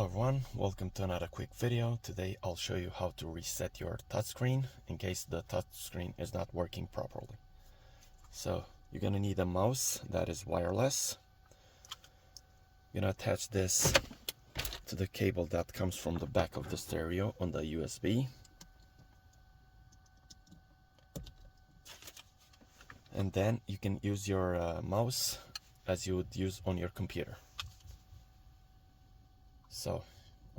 Hello everyone, welcome to another quick video. Today I'll show you how to reset your touchscreen in case the touchscreen is not working properly. So you're gonna need a mouse that is wireless. You're gonna attach this to the cable that comes from the back of the stereo on the USB. And then you can use your mouse as you would use on your computer. So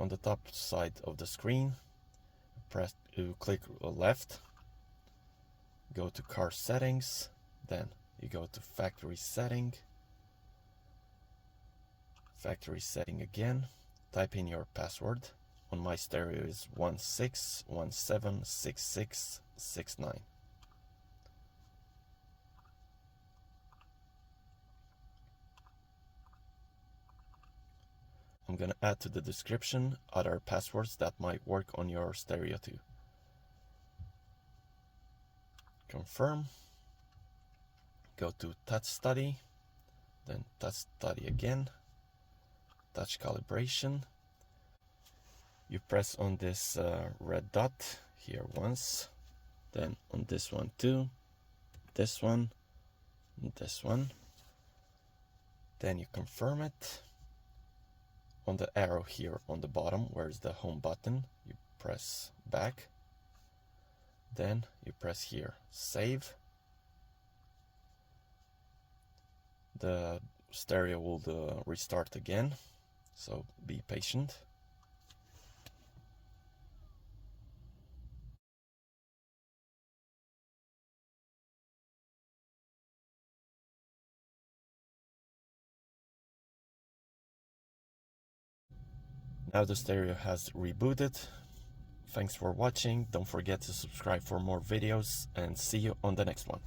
on the top side of the screen, click left, go to car settings, then you go to factory setting again, type in your password. On my stereo is 16176669. I'm gonna add to the description other passwords that might work on your stereo too. Confirm, go to touch study, then touch study again, touch calibration. You press on this red dot here once, then on this one too, this one, and this one. Then you confirm it. On the arrow here on the bottom, where's the home button, you press back. Then you press here, save. The stereo will restart again, so be patient. Now the stereo has rebooted. Thanks for watching. Don't forget to subscribe for more videos and see you on the next one.